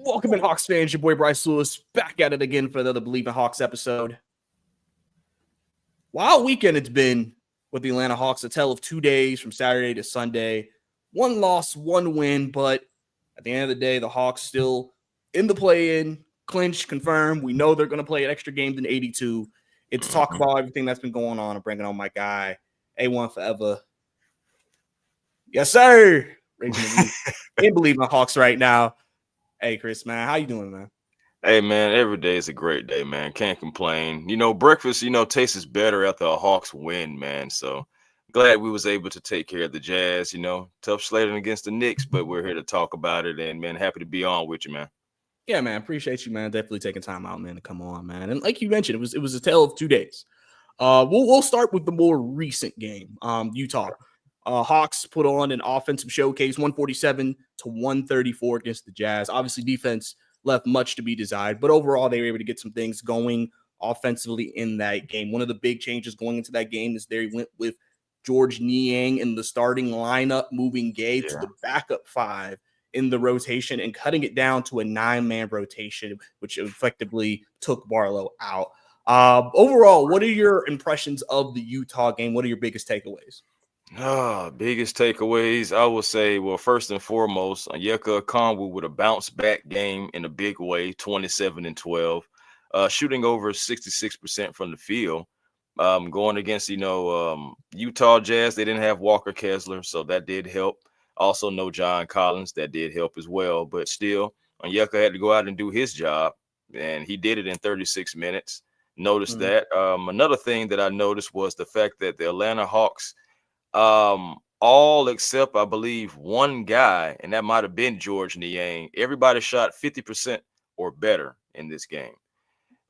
Welcome in, Hawks fans. Your boy Bryce Lewis back at it again for another Believe in Hawks episode. Wild weekend it's been with the Atlanta Hawks. A tale of 2 days from Saturday to Sunday. One loss, one win, but at the end of the day, the Hawks still in the play-in, clinch, confirmed. We know they're going to play an extra game than 82. It's talk about everything that's been going on. I'm bringing on my guy, A1 Forever. Yes, sir. Can't believe my Hawks right now. Hey, Chris, man, how you doing, man? Hey, man, every day is a great day, man. Can't complain. Breakfast, tastes better after a Hawks win, man. So glad we was able to take care of the Jazz. Tough slating against the Knicks, but we're here to talk about it. And, man, happy to be on with you, man. Yeah, man, appreciate you, man. Definitely taking time out, man, to come on, man. And like you mentioned, it was a tale of 2 days. We'll start with the more recent game. Utah. Hawks put on an offensive showcase, 147 to 134 against the Jazz. Obviously, defense left much to be desired, but overall, they were able to get some things going offensively in that game. One of the big changes going into that game is they went with George Niang in the starting lineup, moving Gay to the backup five in the rotation and cutting it down to a 9-man rotation, which effectively took Barlow out. Overall, what are your impressions of the Utah game? What are your biggest takeaways? Biggest takeaways, I would say, well, first and foremost, Onyeka Okongwu with a bounce back game in a big way, 27 and 12, shooting over 66% from the field. Going against, Utah Jazz, they didn't have Walker Kessler, so that did help. Also, no John Collins, that did help as well. But still, Onyeka had to go out and do his job, and he did it in 36 minutes. Notice that. Another thing that I noticed was the fact that the Atlanta Hawks, all except I believe one guy, and that might have been George Niang. Everybody shot 50% or better in this game.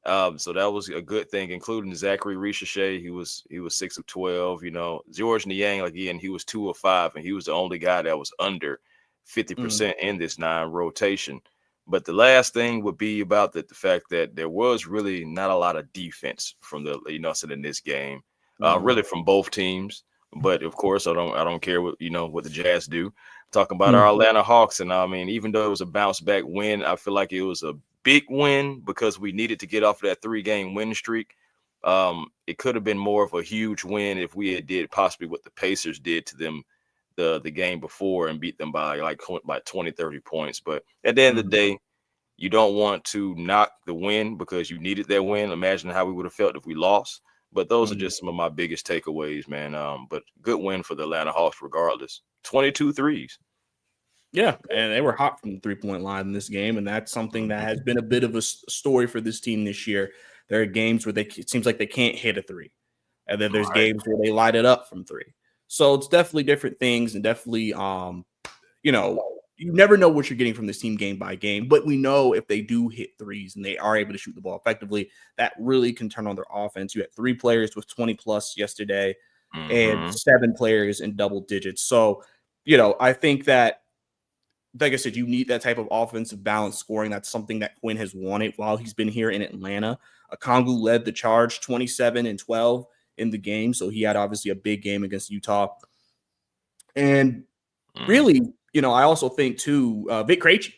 So that was a good thing, including Zachary Ricochet. He was 6 of 12. George Niang, again, he was 2 of 5, and he was the only guy that was under 50% in this 9 rotation. But the last thing would be about the fact that there was really not a lot of defense from the in this game, really from both teams. But of course, I don't care what the Jazz do. I'm talking about our Atlanta Hawks, and I mean, even though it was a bounce back win, I feel like it was a big win because we needed to get off of that 3-game win streak. It could have been more of a huge win if we had did possibly what the Pacers did to them the game before and beat them by like 20, 30 points. But at the end of the day, you don't want to knock the win because you needed that win. Imagine how we would have felt if we lost. But those are just some of my biggest takeaways, man. But good win for the Atlanta Hawks regardless. 22 threes. Yeah, and they were hot from the three-point line in this game, and that's something that has been a bit of a story for this team this year. There are games where it seems like they can't hit a three, and then there's games where they light it up from three. So it's definitely different things, and definitely, you never know what you're getting from this team game by game, but we know if they do hit threes and they are able to shoot the ball effectively, that really can turn on their offense. You had 3 players with 20-plus yesterday and 7 players in double digits. So, I think that, like I said, you need that type of offensive balance scoring. That's something that Quinn has wanted while he's been here in Atlanta. Okongwu led the charge, 27 and 12 in the game, so he had obviously a big game against Utah. And really, I also think, too, Vic Krejci.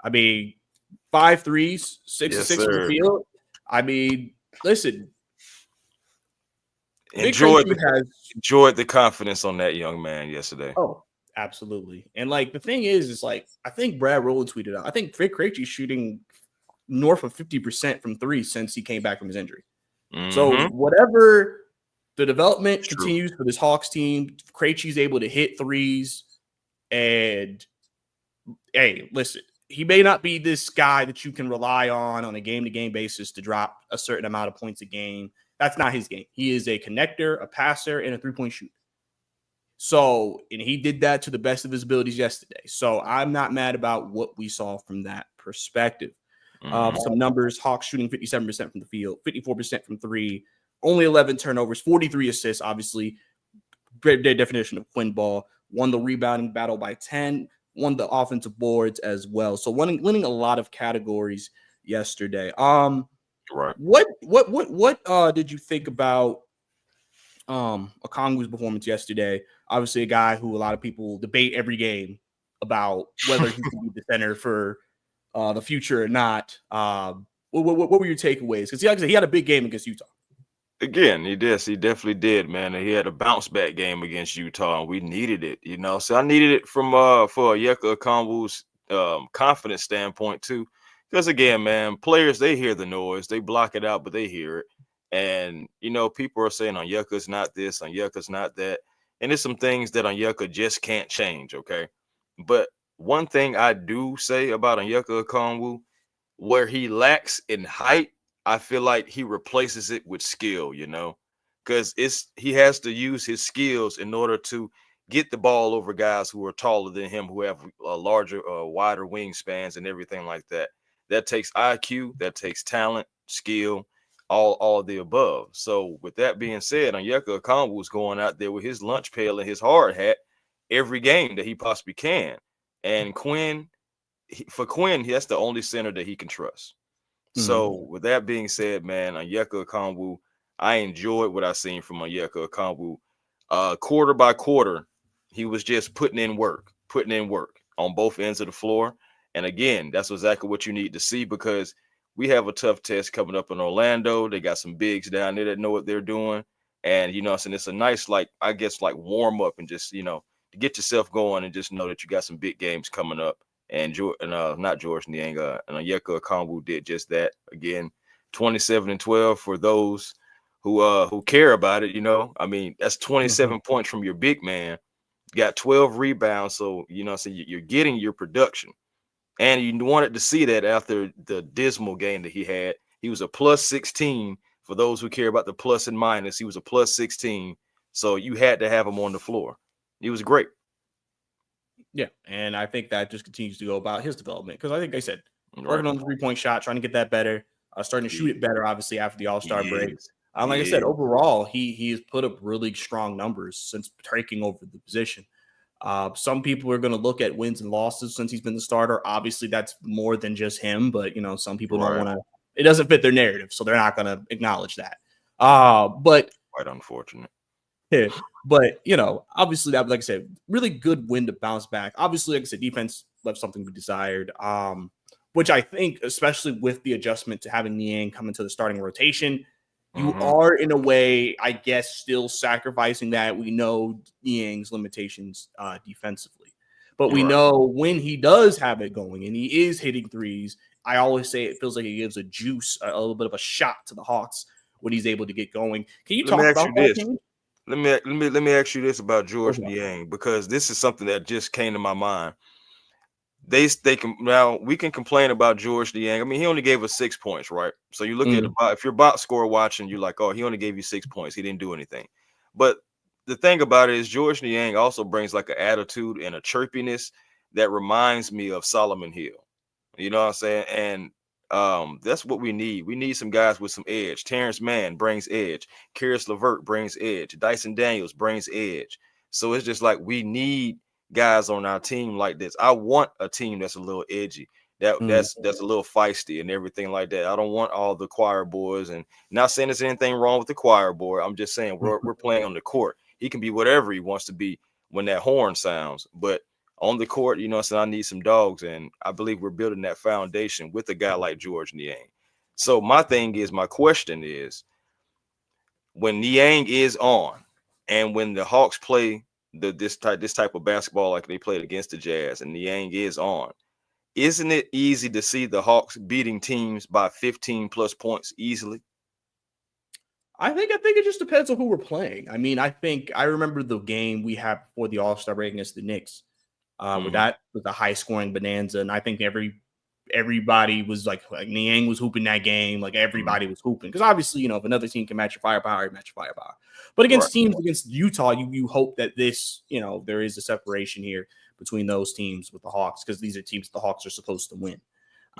I mean, 5 threes, 6 of 6 from the field. I mean, listen. Enjoyed the confidence on that young man yesterday. Oh, absolutely. And, the thing is I think Brad Rowland tweeted out, I think Vic Krejci's shooting north of 50% from 3 since he came back from his injury. So whatever the development continues for this Hawks team, Krejci's able to hit threes. And, hey, listen, he may not be this guy that you can rely on a game-to-game basis to drop a certain amount of points a game. That's not his game. He is a connector, a passer, and a three-point shooter. So, and he did that to the best of his abilities yesterday. So I'm not mad about what we saw from that perspective. Some numbers: Hawks shooting 57% from the field, 54% from 3, only 11 turnovers, 43 assists, obviously, their definition of Quinn ball. Won the rebounding battle by 10, won the offensive boards as well. So winning a lot of categories yesterday. Right. What did you think about Okongwu's performance yesterday? Obviously, a guy who a lot of people debate every game about whether he can be the center for the future or not. What were your takeaways? Because like I said, he had a big game against Utah. Again, he did. He definitely did, man. And he had a bounce back game against Utah, and we needed it, you know. So I needed it from for Onyeka Okongwu's confidence standpoint too. Because again, man, players they hear the noise, they block it out, but they hear it. And you know, people are saying Onyeka's not this, Onyeka's not that, and there's some things that Onyeka just can't change. Okay, but one thing I do say about Onyeka Okongwu, where he lacks in height, I feel like he replaces it with skill, you know, because he has to use his skills in order to get the ball over guys who are taller than him, who have a larger, wider wingspans and everything like that. That takes IQ, that takes talent, skill, all of the above. So with that being said, Onyeka Okongwu was going out there with his lunch pail and his hard hat every game that he possibly can. And for Quinn, that's the only center that he can trust. So with that being said, man, Onyeka Okongwu, I enjoyed what I seen from Onyeka Okongwu. Quarter by quarter, he was just putting in work on both ends of the floor. And again, that's exactly what you need to see, because we have a tough test coming up in Orlando. They got some bigs down there that know what they're doing. And, you know, so it's a nice, like, I guess, like warm up and just, you know, to get yourself going and just know that you got some big games coming up. And not George Niang, and Onyeka Okongwu did just that. Again, 27-12 for those who care about it. You know, I mean, that's 27 points from your big man. You got 12 rebounds, so you know, so you're getting your production, and you wanted to see that after the dismal game that he had. He was a plus 16 for those who care about the plus and minus. He was a plus 16, so you had to have him on the floor. He was great. Yeah, and I think that just continues to go about his development, because I think I said working on the 3-point shot, trying to get that better, starting to shoot it better, obviously after the All-Star break. Like I said, overall, he has put up really strong numbers since taking over the position. Some people are going to look at wins and losses since he's been the starter. Obviously, that's more than just him, but you know, some people don't want to. It doesn't fit their narrative, so they're not going to acknowledge that. But quite unfortunate. Yeah, but you know, obviously that, like I said, really good win to bounce back. Obviously, like I said, defense left something to be desired. Which I think, especially with the adjustment to having Niang come into the starting rotation, you are in a way, I guess, still sacrificing that. We know Niang's limitations defensively, but we know when he does have it going and he is hitting threes, I always say it feels like he gives a juice, a little bit of a shot to the Hawks when he's able to get going. Can you talk about that? Let me ask you this about George Niang, because this is something that just came to my mind. They can, now we can complain about George Niang. I mean, he only gave us 6 points, right? So you look at if you're box score watching, you're like, oh, he only gave you 6 points. He didn't do anything. But the thing about it is George Niang also brings like an attitude and a chirpiness that reminds me of Solomon Hill. You know what I'm saying? And that's what we need. We need some guys with some edge. Terrence Mann brings edge. Karis LeVert brings edge. Dyson Daniels brings edge. So it's just like we need guys on our team like this. I want a team that's a little edgy, that's a little feisty and everything like that. I don't want all the choir boys. And not saying there's anything wrong with the choir boy. I'm just saying we're playing on the court. He can be whatever he wants to be when that horn sounds, but on the court, you know, so I need some dogs, and I believe we're building that foundation with a guy like George Niang. So my question is, when Niang is on, and when the Hawks play this type of basketball like they played against the Jazz, and Niang is on, isn't it easy to see the Hawks beating teams by 15 plus points easily? I think it just depends on who we're playing. I mean, I remember the game we had before the All-Star break against the Knicks. Where that was a high scoring bonanza. And I think everybody was like Niang was hooping that game. Like everybody was hooping. Because obviously, you know, if another team can match your firepower, you match your firepower. But against teams against Utah, you hope that this, you know, there is a separation here between those teams with the Hawks, because these are teams the Hawks are supposed to win.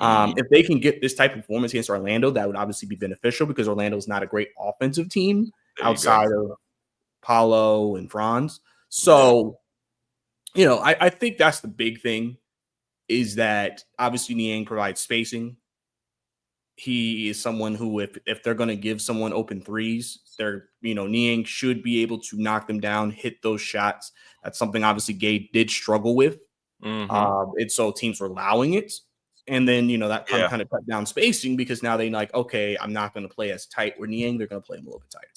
If they can get this type of performance against Orlando, that would obviously be beneficial, because Orlando is not a great offensive team outside of Paolo and Franz. So, you know, I think that's the big thing, is that obviously Niang provides spacing. He is someone who, if they're going to give someone open threes, Niang should be able to knock them down, hit those shots. That's something obviously Gay did struggle with. And so teams were allowing it. And then, that kind Yeah. of cut down spacing because now they like, okay, I'm not going to play as tight. Where Niang, they're going to play him a little bit tighter.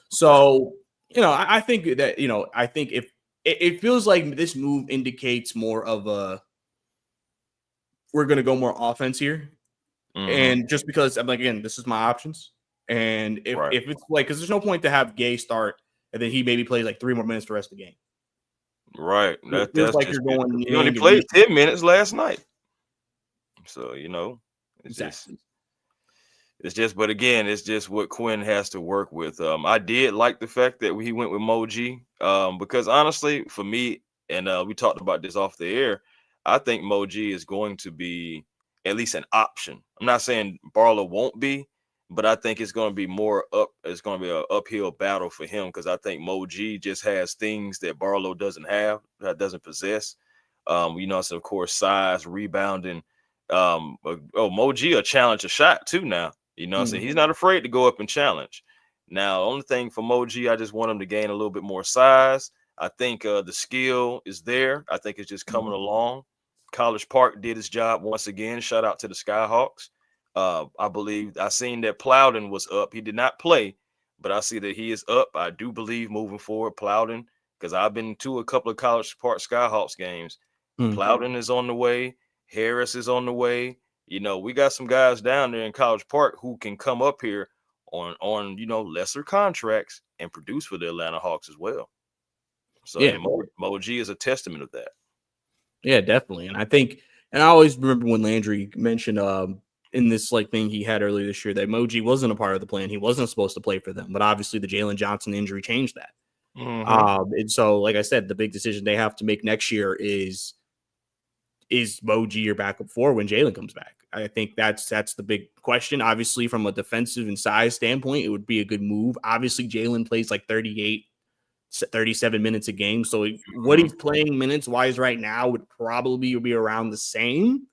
So, I think that, I think if it feels like this move indicates more of we're going to go more offense here. And just because I'm like, again, this is my options. And if it's like, because there's no point to have Gay start and then he maybe plays like 3 more minutes for the rest of the game. Right. It feels That's like just you're going. he only played 10 minutes last night. So, it's exactly. but again, it's just what Quinn has to work with. I did like the fact that he went with Moji, because honestly, for me, and we talked about this off the air, I think Moji is going to be at least an option. I'm not saying Barlow won't be, but I think it's going to be more up. It's going to be an uphill battle for him because I think Moji just has things that Barlow doesn't have, that doesn't possess. So of course, size, rebounding. Moji a challenge a shot too now. So he's not afraid to go up and challenge. Now, only thing for Moji, I just want him to gain a little bit more size. I think the skill is there. I think it's just coming along. College Park did his job once again. Shout out to the Skyhawks. I believe I seen that Plowden was up. He did not play, but I see that he is up. I do believe moving forward, Plowden, because I've been to a couple of College Park Skyhawks games. Plowden is on the way. Harris is on the way. We got some guys down there in College Park who can come up here on lesser contracts and produce for the Atlanta Hawks as well. So yeah, Moji is a testament of that. Yeah, definitely. And I think, and I always remember when Landry mentioned in this like thing he had earlier this year that Moji wasn't a part of the plan. He wasn't supposed to play for them, but obviously the Jalen Johnson injury changed that. And so, like I said, the big decision they have to make next year is Moji your backup 4 when Jalen comes back? I think that's the big question. Obviously, from a defensive and size standpoint, it would be a good move. Obviously, Jalen plays like 37 minutes a game. So what he's playing minutes wise right now would probably be around the same,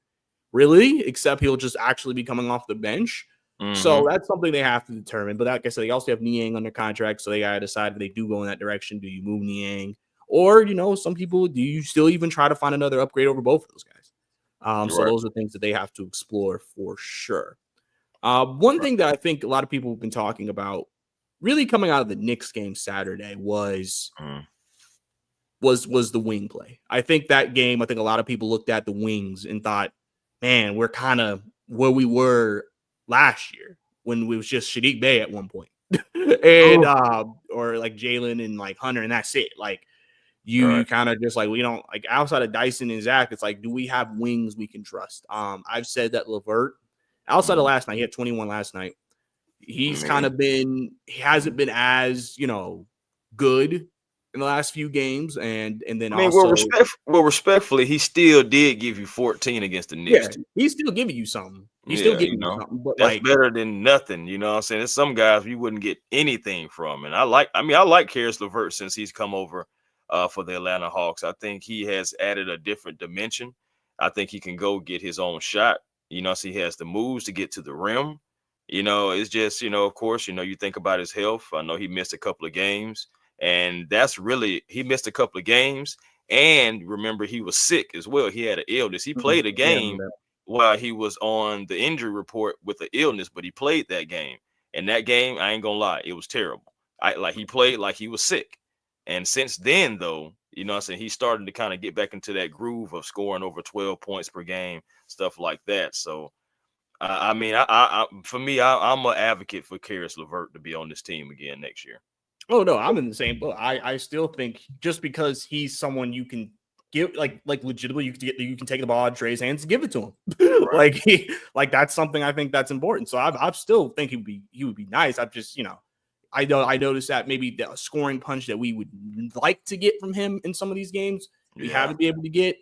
really, except he'll just actually be coming off the bench. So that's something they have to determine. But like I said, they also have Niang under contract, so they got to decide if they do go in that direction. Do you move Niang? Or, some people, do you still even try to find another upgrade over both of those guys? So those are things that they have to explore for sure. One thing that I think a lot of people have been talking about really coming out of the Knicks game Saturday was the wing play. I think that game, a lot of people looked at the wings and thought, man, we're kind of where we were last year when we was just Sadiq Bey at one point. And or like Jalen and like Hunter, and that's it. Like you kind of just like, we don't like outside of Dyson and Zach, it's like, do we have wings we can trust? I've said that Levert, outside of last night, he had 21 last night. He's he hasn't been as, good in the last few games. And then respectfully, he still did give you 14 against the Knicks. Yeah, he's still giving you something. He's still giving you something. But that's better than nothing. You know what I'm saying? There's some guys you wouldn't get anything from. And I like Karis LeVert since he's come over for the Atlanta Hawks. I think he has added a different dimension. I think he can go get his own shot. So he has the moves to get to the rim. It's just, of course, you think about his health. I know he missed a couple of games, and he missed a couple of games. And remember, he was sick as well. He had an illness. He played a game while he was on the injury report with an illness, but he played that game. And that game, I ain't gonna lie, it was terrible. He played like he was sick. And since then, though, he's starting to kind of get back into that groove of scoring over 12 points per game, stuff like that. So, for me, I'm an advocate for Karis LeVert to be on this team again next year. Oh no, I'm in the same boat. I still think just because he's someone you can give like legitimately, you can take the ball out of Trey's hands and give it to him. Like that's something I think that's important. So I still think he would be nice. I've just I noticed that maybe the scoring punch that we would like to get from him in some of these games we haven't been able to get.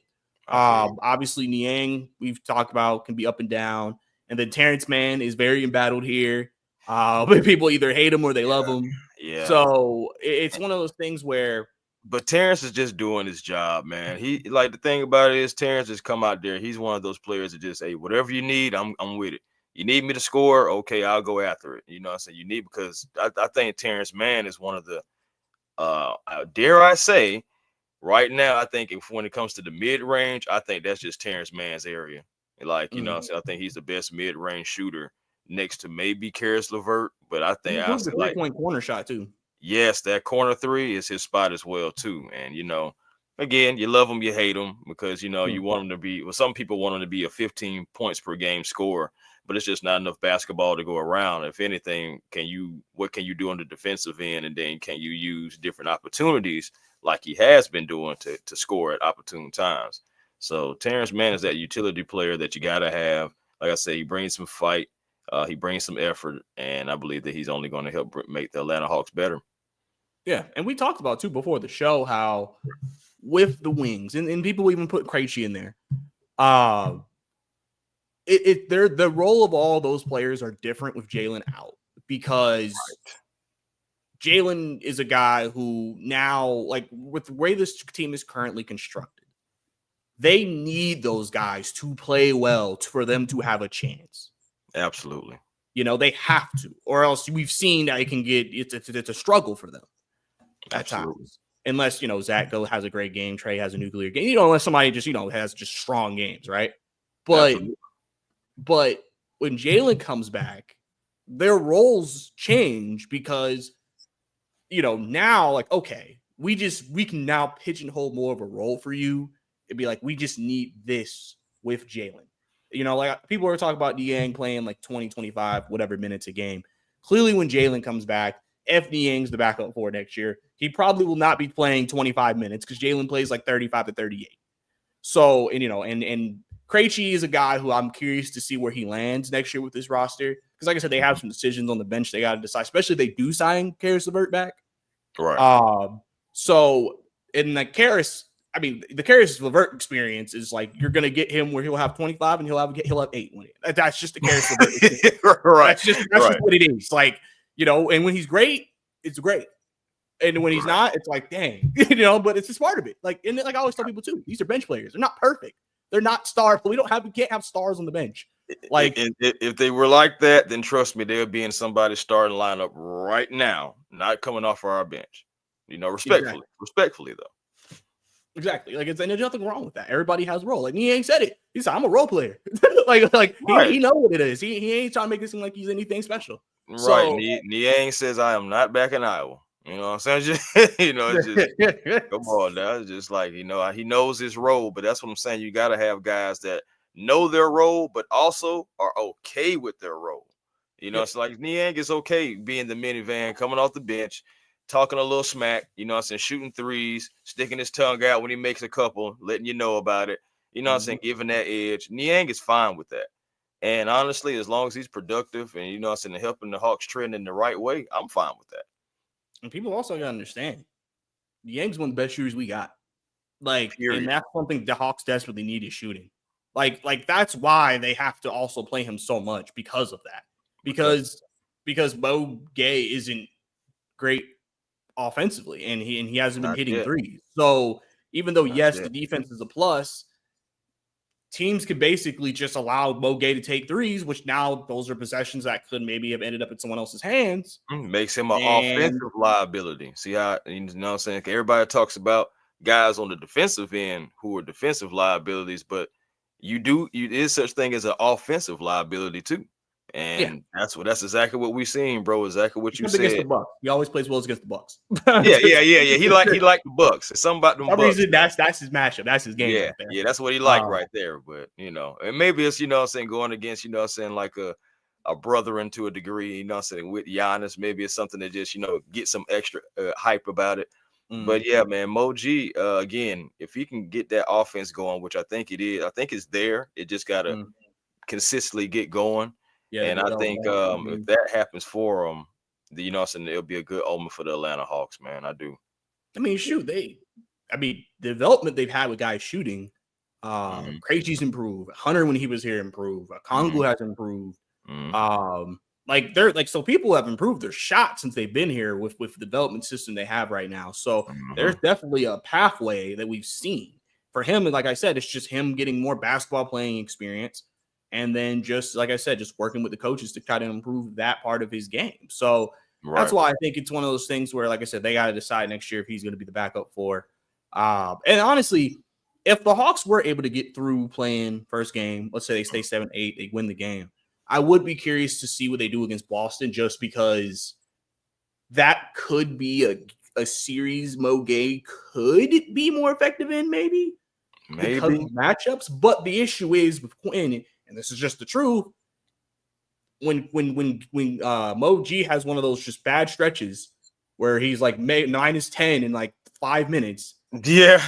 Obviously Niang we've talked about can be up and down, and then Terrence Mann is very embattled here. But people either hate him or they love him. Yeah. So it's one of those things where. But Terrence is just doing his job, man. He the thing about it is Terrence has come out there. He's one of those players that just, hey, whatever you need, I'm with it. You need me to score, okay, I'll go after it. I say because I think Terrence Mann is one of the dare I say right now, I think when it comes to the mid range, I think that's just Terrence Mann's area. Like, so I think he's the best mid-range shooter next to maybe Karis LeVert. But I He think improved the honestly, like, 3-point corner shot too. yes, that corner three is his spot as well too. And again, you love him, you hate him because you want him to be. Well, some people want him to be a 15 points per game scorer, but it's just not enough basketball to go around. If anything, what can you do on the defensive end, and then can you use different opportunities like he has been doing to score at opportune times? So Terrence Mann is that utility player that you gotta have. Like I say, he brings some fight, he brings some effort, and I believe that he's only going to help make the Atlanta Hawks better. Yeah, and we talked about too before the show how with the wings and people even put Krejci in there. The role of all those players are different with Jalen out because Jalen is a guy who now, like with the way this team is currently constructed, they need those guys to play well for them to have a chance. Absolutely. They have to, or else we've seen that it's a struggle for them at times. Unless, Zach has a great game, Trey has a nuclear game, unless somebody just, has just strong games, right? But when Jalen comes back, their roles change because, now like, okay, we can now pigeonhole more of a role for you. It'd be like, we just need this with Jalen. Like people are talking about Niang playing like 20, 25, whatever minutes a game. Clearly when Jalen comes back, if Niang's the backup for next year, he probably will not be playing 25 minutes because Jalen plays like 35 to 38. So, and Krejci is a guy who I'm curious to see where he lands next year with this roster. Because like I said, they have some decisions on the bench they got to decide, especially if they do sign Karis LeVert back. Right. So in the Karis LeVert experience is like you're gonna get him where he'll have 25 and he'll have 8 when that's just the Karis LeVert experience. Right. That's just what it is. Like, and when he's great, it's great. And when he's not, it's like, dang, but it's just part of it. Like, and like I always tell people too, these are bench players. They're not perfect. They're not stars, but we can't have stars on the bench. Like, and if they were like that, then trust me, they'll be in somebody's starting lineup right now, not coming off of our bench. Respectfully though. Exactly. Like, and there's nothing wrong with that. Everybody has a role. Like, he ain't said it. He said, I'm a role player. He know what it is. He ain't trying to make it seem like he's anything special. Right. So, Niang says, I am not back in Iowa. You know what I'm saying? It's just come on now. It's just like, he knows his role, but that's what I'm saying. You got to have guys that know their role, but also are okay with their role. It's like Niang is okay being the minivan, coming off the bench, talking a little smack, shooting threes, sticking his tongue out when he makes a couple, letting you know about it. Giving that edge. Niang is fine with that. And honestly, as long as he's productive and, helping the Hawks trend in the right way, I'm fine with that. And people also got to understand, Niang's one of the best shooters we got. Like, and that's something the Hawks desperately need is shooting. Like that's why they have to also play him so much because of that. Because Mo Gay isn't great offensively, and he hasn't been hitting threes. So even though the defense is a plus, teams could basically just allow Mo Gay to take threes, which now those are possessions that could maybe have ended up in someone else's hands. Makes him an offensive liability. See how, what I'm saying? Everybody talks about guys on the defensive end who are defensive liabilities, but you is such thing as an offensive liability too. And that's exactly what we've seen, bro. Exactly what you said. Against the Bucks. He always plays well against the Bucks. Yeah. He like the Bucks. It's something about them Bucks. Reason, that's his matchup. That's his game. Right there. Yeah, that's what he like right there. But and maybe it's going against like a brother into a degree. With Giannis, maybe it's something that just get some extra hype about it. But yeah, man, Mo G, again, if he can get that offense going, which I think it is, I think it's there. It just gotta consistently get going. Yeah, and I think if that happens for him, it'll be a good omen for the Atlanta Hawks, man. I do. I mean, shoot, the development they've had with guys shooting, Krejci's improved. Hunter, when he was here, improved. Kongu has improved. So people have improved their shot since they've been here with the development system they have right now. So there's definitely a pathway that we've seen for him. And like I said, it's just him getting more basketball playing experience. And then just, like I said, just working with the coaches to try to improve that part of his game. So that's why I think it's one of those things where, like I said, they got to decide next year if he's going to be the backup for. And honestly, if the Hawks were able to get through playing first game, let's say they stay 7-8, they win the game, I would be curious to see what they do against Boston, just because that could be a series Mo Gay could be more effective in, maybe because of matchups. But the issue is with Quinn, and this is just the truth, when Mo G has one of those just bad stretches where he's like -10 in like 5 minutes. Yeah.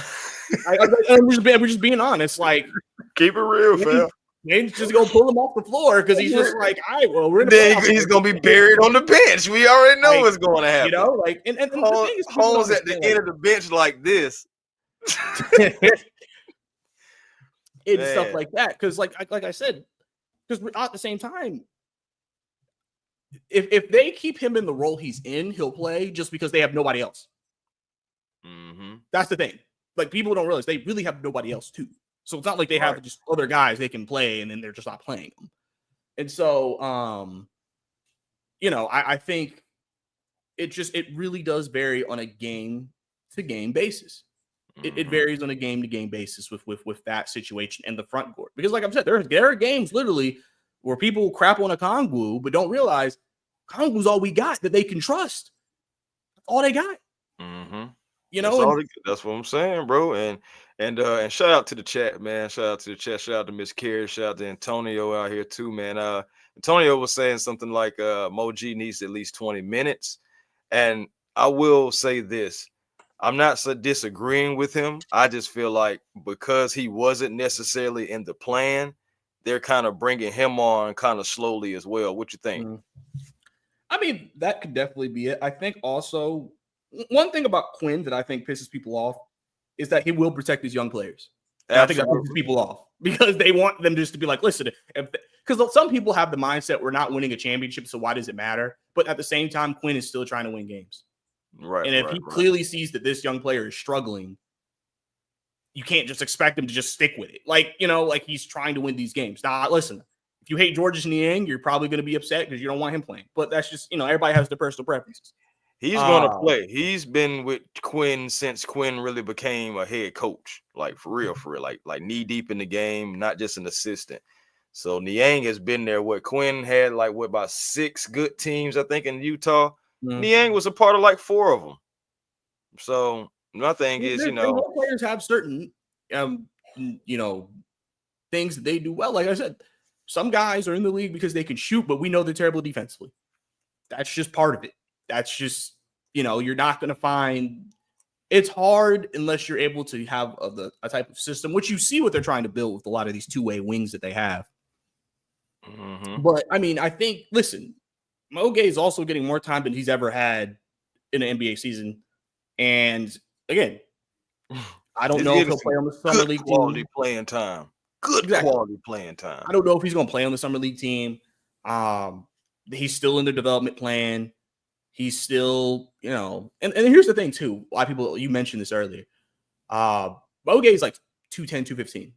I'm just being honest. Like, keep it real, fam. Maybe just go pull him off the floor because he's just like, all right, well, we're in the then he's gonna be buried on the bench. We already know what's going to happen. You know, like, and the thing is, Holmes at the end of the bench like this. It's stuff like that. Because, like I said, because at the same time, if they keep him in the role he's in, he'll play just because they have nobody else. Mm-hmm. That's the thing. Like, people don't realize they really have nobody else too. So it's not like they have just other guys they can play and then they're just not playing them. And so, you know, I think it really does vary on a game to game basis. It varies on a game to game basis with that situation and the front court. Because like I've said, there are games literally where people crap on a Kongwu, but don't realize Kongwu's all we got that they can trust. That's all they got. Mm-hmm. You know, that's what I'm saying, bro. And shout out to the chat, man. Shout out to the chat. Shout out to Miss Carey. Shout out to Antonio out here too, man. Antonio was saying something like Mo G needs at least 20 minutes. And I will say this. I'm not disagreeing with him. I just feel like because he wasn't necessarily in the plan, they're kind of bringing him on kind of slowly as well. What you think? I mean, that could definitely be it. I think also one thing about Quinn that I think pisses people off is that he will protect his young players. I think that pisses people off because they want them just to be like, listen, because some people have the mindset we're not winning a championship, so why does it matter? But at the same time, Quinn is still trying to win games. Right. And if he clearly sees that this young player is struggling, you can't just expect him to just stick with it. Like, you know, like he's trying to win these games. Now, listen, if you hate Georges Niang, you're probably going to be upset because you don't want him playing. But that's just, you know, everybody has their personal preferences. He's going to play. He's been with Quinn since Quinn really became a head coach, like for real, like knee deep in the game, not just an assistant. So Niang has been there. What Quinn had about 6 good teams, I think, in Utah. Niang was a part of like 4 of them. So my thing is, you know, players have certain, you know, things that they do well. Like I said, some guys are in the league because they can shoot, but we know they're terrible defensively. That's just part of it. That's just, you know, you're not going to find. It's hard unless you're able to have a type of system, which you see what they're trying to build with a lot of these two-way wings that they have. Mm-hmm. But I mean, I think, listen, Mo Gay is also getting more time than he's ever had in an NBA season. And again, I don't know if he'll play on the summer league quality team. Playing time. Good quality playing time. I don't know if he's going to play on the summer league team. He's still in the development plan. He's still, you know, and here's the thing too. Why people, you mentioned this earlier. Mo Gay is like 210, 215.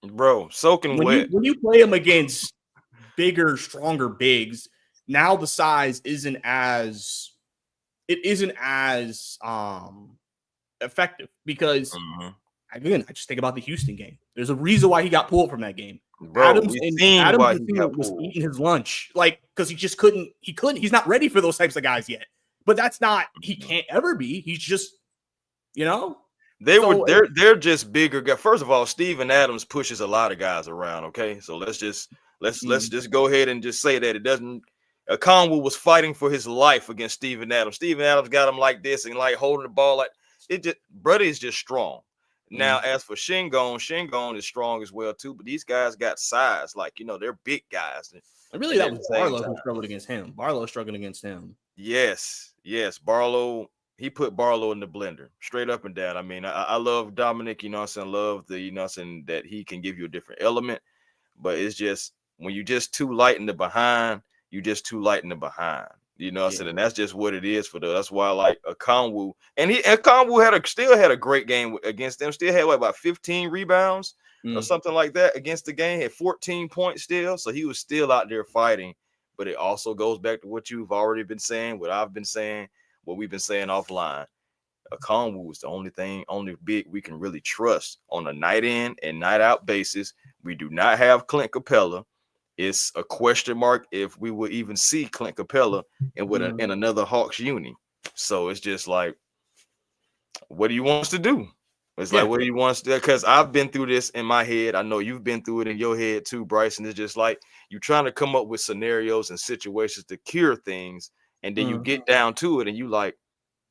Bro, soaking wet. When you play him against bigger, stronger bigs, now the size isn't as effective because again, I just think about the Houston game. There's a reason why he got pulled from that game. Bro, Adams was eating his lunch, like, because he just couldn't. He's not ready for those types of guys yet. But that's not. He can't ever be. He's just, you know. They're just bigger. First of all, Steven Adams pushes a lot of guys around. Okay, so let's just go ahead and just say that it doesn't. Kongwu was fighting for his life against Steven Adams. Steven Adams got him like this and like holding the ball like it. Just Brody is just strong. Now, as for Shingon is strong as well too. But these guys got size, like, you know, they're big guys. And really, that was Barlow who struggled against him. Barlow struggling against him. Yes, Barlow. He put Barlow in the blender, straight up and down. I mean, I love Dominic. You know, what I'm saying, love the, you know, what I'm saying, that he can give you a different element. But it's just when you just too light in the behind, you just too light in the behind. You know what I'm saying? And that's just what it is for them. That's why I like Kongwu. And Kongwu still had a great game against them. Still had about 15 rebounds or something like that against the game. Had 14 points still. So he was still out there fighting. But it also goes back to what you've already been saying, what I've been saying, what we've been saying offline. Okongwu is the only big we can really trust on a night in and night out basis. We do not have Clint Capella. It's a question mark if we will even see Clint Capella in another Hawks uni. So it's just like, what do you want us to do? It's like, what do you want us to do? Because I've been through this in my head. I know you've been through it in your head too, Bryce. And it's just like you're trying to come up with scenarios and situations to cure things. And then you get down to it and you like,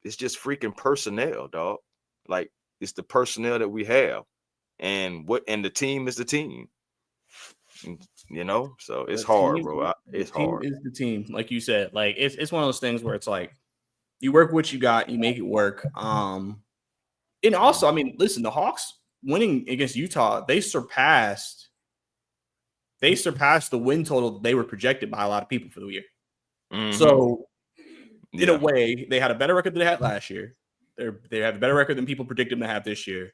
it's just freaking personnel, dog. Like, it's the personnel that we have. And the team is the team. You know, so it's hard, bro. It's hard. Is the team, like you said. Like it's one of those things where it's like you work what you got, you make it work. And also, I mean, listen, the Hawks winning against Utah, they surpassed the win total they were projected by a lot of people for the year. So, in a way, they had a better record than they had last year. They have a better record than people predicted them to have this year.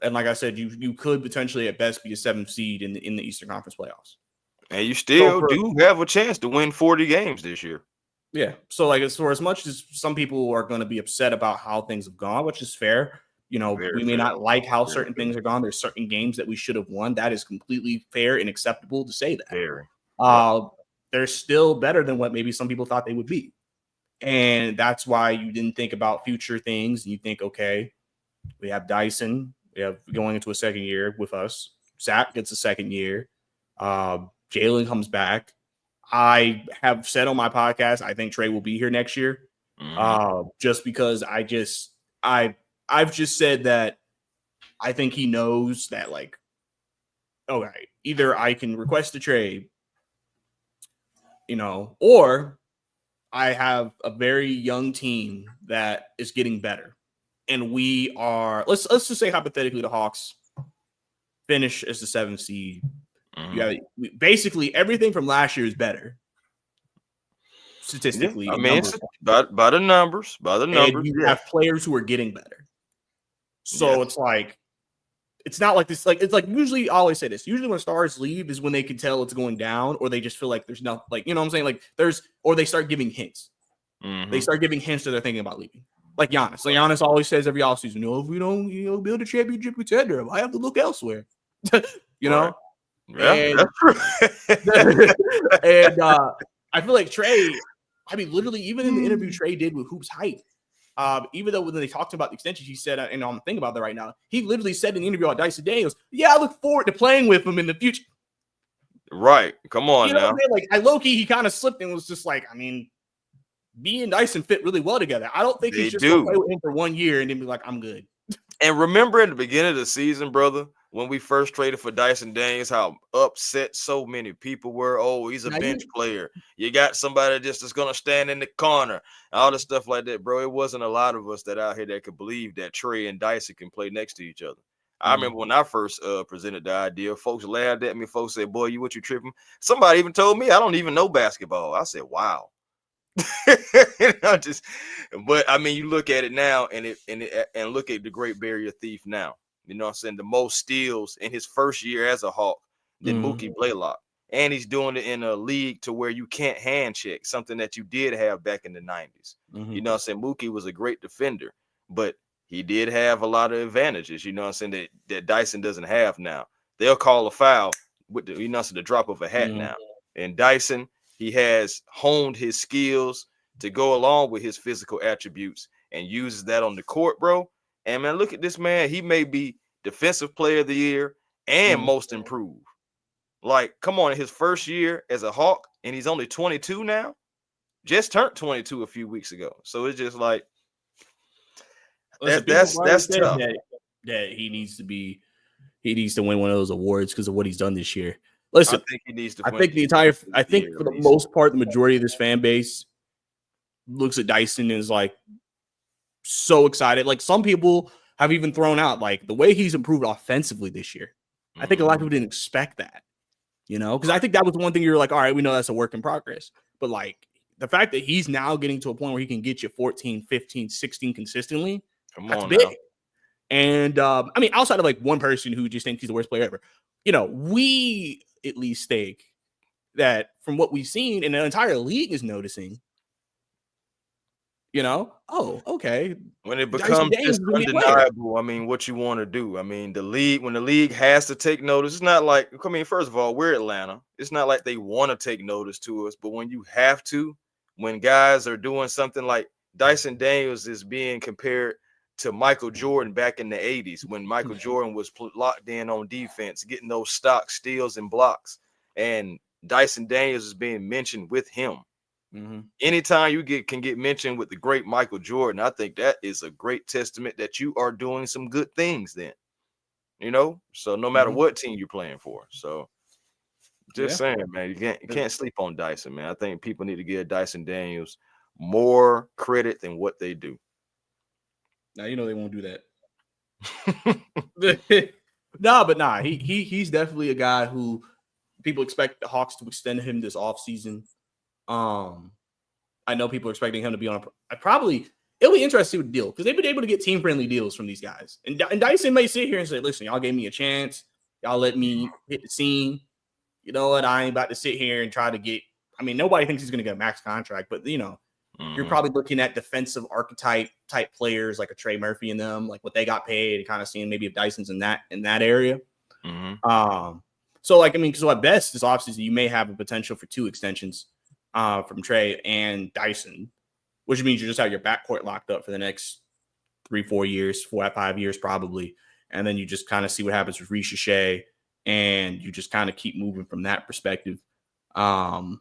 And like I said, you could potentially at best be a 7th seed in the Eastern Conference playoffs. And you still do have a chance to win 40 games this year. Yeah. So like for as much as some people are going to be upset about how things have gone, which is fair, you know, we may not like how certain things are gone. There's certain games that we should have won. That is completely fair and acceptable to say that. They're still better than what maybe some people thought they would be. And that's why you didn't think about future things. You think, okay, we have Dyson. We have going into a second year with us. Zach gets a second year. Jalen comes back. I have said on my podcast, I think Trey will be here next year. Just because I've just said that I think he knows that, like, okay, either I can request a trade, you know, or I have a very young team that is getting better. And we are, let's just say hypothetically the Hawks finish as the 7th seed. You have basically everything from last year is better. Statistically. I mean, it's by the numbers. And you have players who are getting better. So it's like, it's not like this. Like, it's like usually I always say this. Usually when stars leave is when they can tell it's going down, or they just feel like there's nothing, like, you know what I'm saying? Like or they start giving hints. They start giving hints that they're thinking about leaving. Like Giannis. So Giannis always says every offseason, if we don't, build a championship contender, I have to look elsewhere. You know? Yeah, that's true. And I feel like Trey, I mean, literally, even in the interview Trey did with Hoops Hype, even though when they talked about the extension, he said, and I'm thinking about that right now, he literally said in the interview about Dyson Daniels, I look forward to playing with him in the future. Right. Come on, you know now. What I mean? Like, I low-key, he kind of slipped and was just like, I mean, me and Dyson fit really well together. I don't think he's just going to play with him for 1 year and then be like, I'm good. And remember in the beginning of the season, brother, when we first traded for Dyson Daniels, how upset so many people were. Oh, he's a bench player. You got somebody that's going to stand in the corner. All the stuff like that, bro. It wasn't a lot of us that out here that could believe that Trey and Dyson can play next to each other. I remember when I first presented the idea, folks laughed at me. Folks said, boy, what you tripping? Somebody even told me I don't even know basketball. I said, wow. But I mean, you look at it now and look at the Great Barrier Thief now. You know what I'm saying? The most steals in his first year as a Hawk than Mookie Blaylock. And he's doing it in a league to where you can't hand check, something that you did have back in the 90s. You know what I'm saying? Mookie was a great defender, but he did have a lot of advantages, you know what I'm saying, that Dyson doesn't have now. They'll call a foul with the, you know, the drop of a hat now. And Dyson, he has honed his skills to go along with his physical attributes and uses that on the court, bro. And, man, look at this man. He may be Defensive Player of the Year and Most Improved. Like, come on, his first year as a Hawk, and he's only 22 now. Just turned 22 a few weeks ago. So it's just like, that's tough. That he needs to win one of those awards because of what he's done this year. Listen, I think he needs to. I think for the most part, the majority of this fan base looks at Dyson and is like so excited. Like, some people have even thrown out like the way he's improved offensively this year. I think a lot of people didn't expect that, you know, because I think that was one thing you're like, all right, we know that's a work in progress. But like the fact that he's now getting to a point where he can get you 14, 15, 16 consistently, that's big. Now. And I mean, outside of like one person who just thinks he's the worst player ever, you know, we at least think that from what we've seen and the entire league is noticing, Oh, okay. When it Dyson becomes Daniels just is gonna be a player. undeniable, I mean, what you want to do. I mean, when the league has to take notice, it's not like, I mean, first of all, we're Atlanta. It's not like they want to take notice to us, but when you have to, when guys are doing something like Dyson Daniels is being compared to Michael Jordan back in the 80s, when Michael Jordan was locked in on defense, getting those stock steals and blocks, and Dyson Daniels is being mentioned with him. Mm-hmm. Anytime you can get mentioned with the great Michael Jordan, I think that is a great testament that you are doing some good things then, so no matter what team you're playing for. So just saying, man, you can't sleep on Dyson, man. I think people need to give Dyson Daniels more credit than what they do. Now they won't do that. Nah. He's definitely a guy who people expect the Hawks to extend him this offseason. I know people are expecting him to be on it'll be interesting to see what the deal, because they've been able to get team-friendly deals from these guys. And Dyson may sit here and say, listen, y'all gave me a chance. Y'all let me hit the scene. You know what? I ain't about to sit here and try to get – I mean, nobody thinks he's going to get a max contract, but, you're probably looking at defensive archetype type players like a Trey Murphy and them, like what they got paid, and kind of seeing maybe if Dyson's in that area. So, at best, this offseason, you may have a potential for 2 extensions from Trey and Dyson, which means you just have your backcourt locked up for the next 3-4 years, 4-5 years probably. And then you just kind of see what happens with Richeche, and you just kind of keep moving from that perspective. And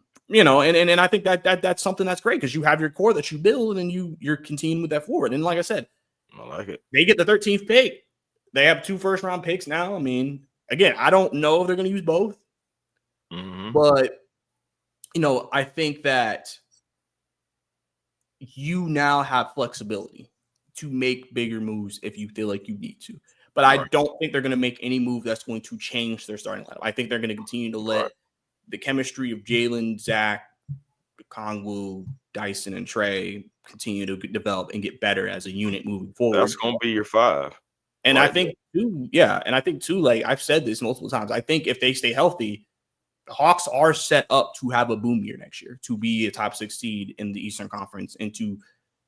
I think that's something that's great, because you have your core that you build, and you're continuing with that forward. And like I said, I like it. They get the 13th pick. They have 2 first-round picks now. I mean, again, I don't know if they're going to use both, but I think that you now have flexibility to make bigger moves if you feel like you need to. But I don't think they're going to make any move that's going to change their starting lineup. I think they're going to continue to let the chemistry of Jalen, Zach, Kongwu, Dyson, and Trey continue to develop and get better as a unit moving forward. That's going to be your 5. And I think too, like I've said this multiple times, I think if they stay healthy, the Hawks are set up to have a boom year next year, to be a top 6 seed in the Eastern Conference, and to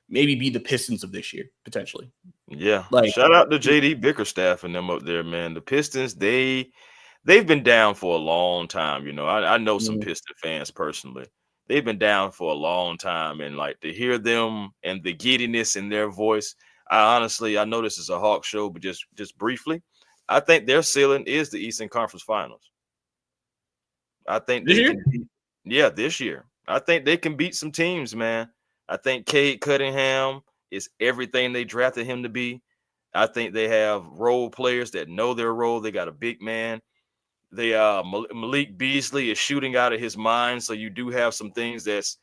maybe be the Pistons of this year, potentially. Yeah. Shout out to JD Bickerstaff and them up there, man. The Pistons, they've been down for a long time. I know some Piston fans personally. They've been down for a long time, and like to hear them and the giddiness in their voice, I know this is a Hawks show, but just briefly, I think their ceiling is the Eastern Conference Finals. I think this year. I think they can beat some teams, man. I think Cade Cunningham is everything they drafted him to be. I think they have role players that know their role. They got a big man. They Malik Beasley is shooting out of his mind, so you do have some things that's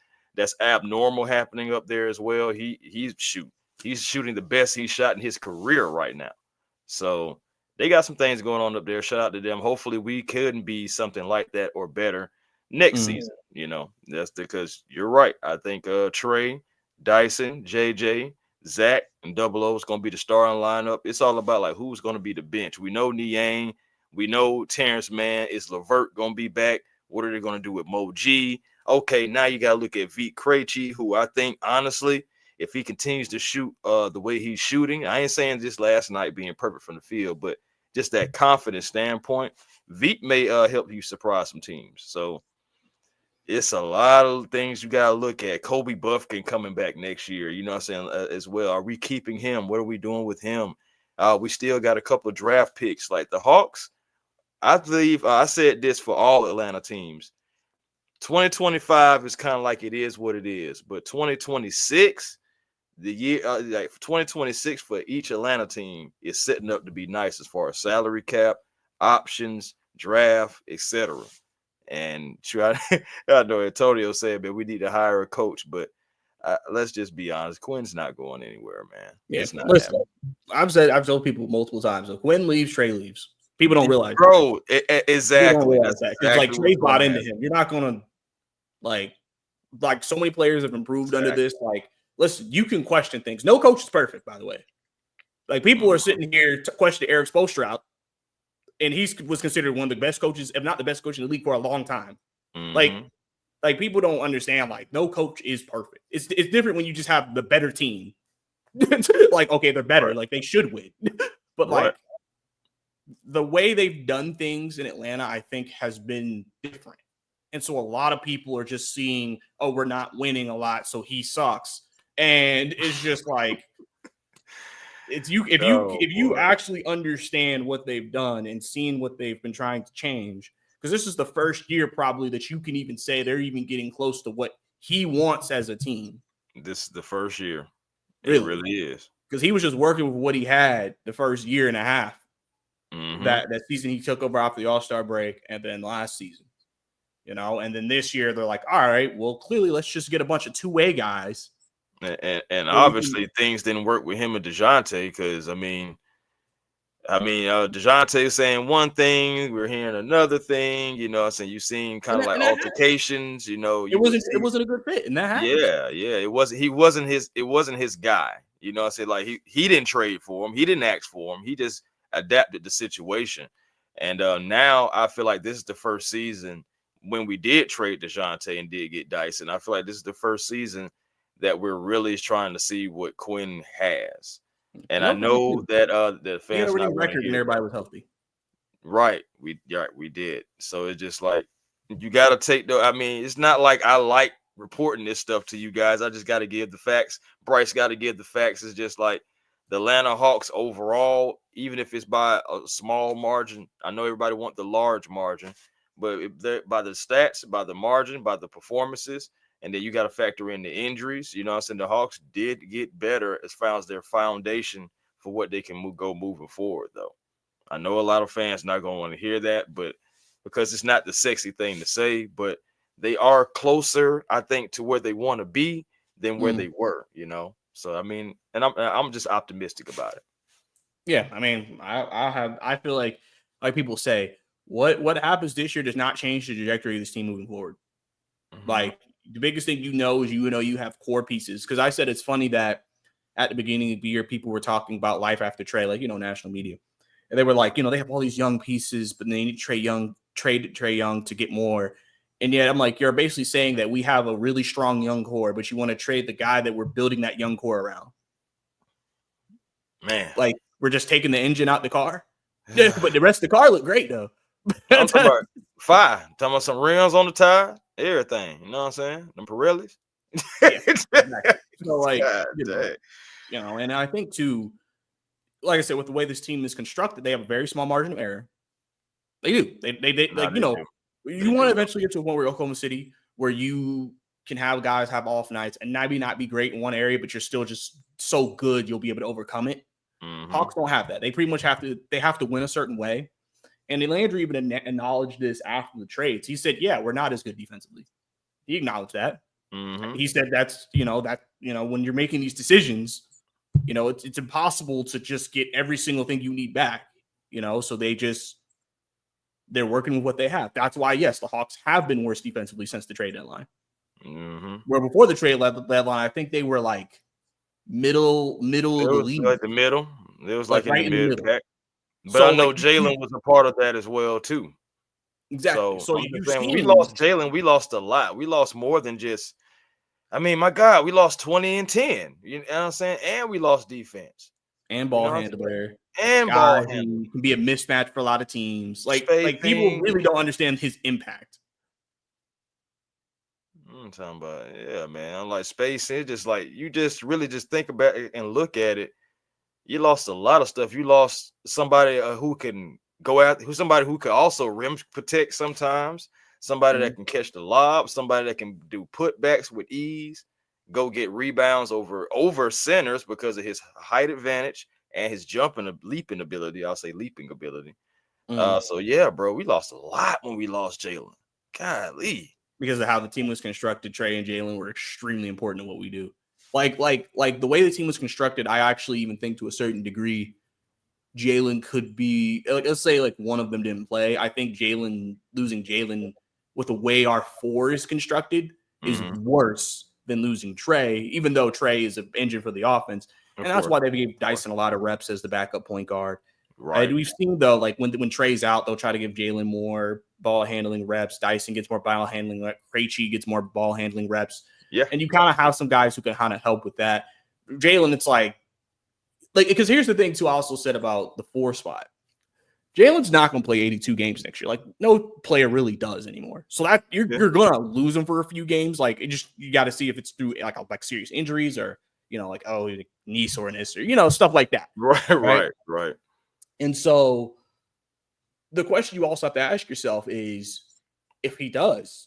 abnormal happening up there as well. He's shooting the best he's shot in his career right now. So they got some things going on up there. Shout out to them. Hopefully we could be something like that or better next season. That's because you're right. I think Trey, Dyson, JJ, Zach, and Double O is going to be the starting lineup. It's all about like who's going to be the bench. We know Niang. We know Terrence Mann. Is LeVert going to be back? What are they going to do with Mo G? Okay, now you got to look at Vit Krejci, who I think, honestly, if he continues to shoot the way he's shooting, I ain't saying just last night being perfect from the field, but just that confidence standpoint, Vit may help you surprise some teams. So it's a lot of things you got to look at. Kobe Buffkin coming back next year, you know what I'm saying, as well. Are we keeping him? What are we doing with him? We still got a couple of draft picks. Like the Hawks, I believe I said this for all Atlanta teams. 2025 is kind of like it is what it is. But 2026, the year like 2026 for each Atlanta team is setting up to be nice as far as salary cap, options, draft, etc. And I know Antonio said, man, we need to hire a coach, but let's just be honest. Quinn's not going anywhere, man. Yeah, it's not. Listen, I've told people multiple times. So Quinn leaves, Trey leaves. People don't realize, bro. Exactly. It's like Trey's bought into him. You're not gonna like so many players have improved under this. Like, listen, you can question things. No coach is perfect, by the way. Like people are sitting here to question Eric Spoelstra, and he was considered one of the best coaches, if not the best coach in the league for a long time. Like like people don't understand. Like no coach is perfect. It's different when you just have the better team. Like okay, they're better. Right. Like they should win. But Right. like the way they've done things in Atlanta, I think has been different. And so a lot of people are just seeing, oh, we're not winning a lot, so he sucks. And it's just like it's you if you actually understand what they've done and seen what they've been trying to change, because this is the first year probably that you can even say they're even getting close to what he wants as a team. This is the first year. Really. It really is. Because he was just working with what he had the first year and a half. Mm-hmm. That season he took over after the All-Star break, and then last season. And then this year they're like, all right, well, clearly let's just get a bunch of two-way guys. And obviously things didn't work with him and DeJounte because DeJounte is saying one thing, we're hearing another thing. So you've seen kind of like altercations. It wasn't a good fit, and that happened. Yeah. It wasn't his guy. I said like he didn't trade for him, he didn't ask for him, he just adapted the situation. And now I feel like this is the first season when we did trade DeJounte and did get Dyson. I feel like this is the first season that we're really trying to see what Quinn has. And I know that the fans had a winning record and everybody was healthy. Right. We did. So it's just like you gotta take it's not like I like reporting this stuff to you guys. I just gotta give the facts. Bryce gotta give the facts. It's just like the Atlanta Hawks overall, even if it's by a small margin. I know everybody want the large margin, but by the stats, by the margin, by the performances, and then you got to factor in the injuries. The Hawks did get better as far as their foundation for what they can go moving forward, though. I know a lot of fans not going to want to hear that, but because it's not the sexy thing to say, but they are closer, I think, to where they want to be than where they were, So, and I'm just optimistic about it. Yeah, I feel like people say, what happens this year does not change the trajectory of this team moving forward. Mm-hmm. Like the biggest thing is you have core pieces. Because I said it's funny that at the beginning of the year people were talking about life after Trey, like national media, and they were like, they have all these young pieces, but they need trade Trey Young to get more. And yet I'm like, you're basically saying that we have a really strong young core, but you want to trade the guy that we're building that young core around. Man, like we're just taking the engine out the car. Yeah, but the rest of the car looked great though. I'm talking about fire. Talking about some rims on the tire, everything. You know what I'm saying? Them Pirellis. Yeah, exactly. So like, and I think too, like I said, with the way this team is constructed, they have a very small margin of error. They do. You want to eventually get to a point where Oklahoma City, where you can have guys have off nights and maybe not be great in one area, but you're still just so good you'll be able to overcome it. Mm-hmm. Hawks don't have that. They pretty much have to win a certain way. And Landry even acknowledged this after the trades. He said, yeah, we're not as good defensively. He acknowledged that. Mm-hmm. He said that's when you're making these decisions, it's impossible to just get every single thing you need back, so they're working with what they have. That's why, yes, the Hawks have been worse defensively since the trade deadline. Mm-hmm. Where before the trade deadline, I think they were like middle of the league. Like the middle. It was like in the middle. But so I know Jalen was a part of that as well, too. Exactly. So when we lost Jalen, we lost a lot. We lost more than just, my God, we lost 20 and 10. You know what I'm saying? And we lost defense. And ball handler. And ball handler. Can be a mismatch for a lot of teams. Like people really don't understand his impact. I'm talking about, yeah, man. I'm like space. It's just like you just really just think about it and look at it. You lost a lot of stuff. You lost somebody who can go out, somebody who could also rim protect sometimes, somebody that can catch the lob, somebody that can do putbacks with ease, go get rebounds over centers because of his height advantage and his leaping ability. I'll say leaping ability. So yeah, bro, we lost a lot when we lost Jalen. Golly. Because of how the team was constructed, Trey and Jalen were extremely important to what we do. Like the way the team was constructed, I actually even think to a certain degree, Jalen could be, let's say one of them didn't play. I think losing Jalen with the way our four is constructed is worse than losing Trey, even though Trey is an engine for the offense. And that's why they gave Dyson a lot of reps as the backup point guard. Right. And we've seen though, like when Trey's out, they'll try to give Jalen more ball handling reps. Dyson gets more ball handling. Krejci gets more ball handling reps. Yeah. And you kind of have some guys who can kind of help with that. Jalen, it's like because here's the thing too. I also said about the 4 spot. Jalen's not going to play 82 games next year. Like no player really does anymore. So that you're going to lose him for a few games. Like you got to see if it's through like serious injuries or like knee soreness or stuff like that. Right. And so the question you also have to ask yourself is, if he does,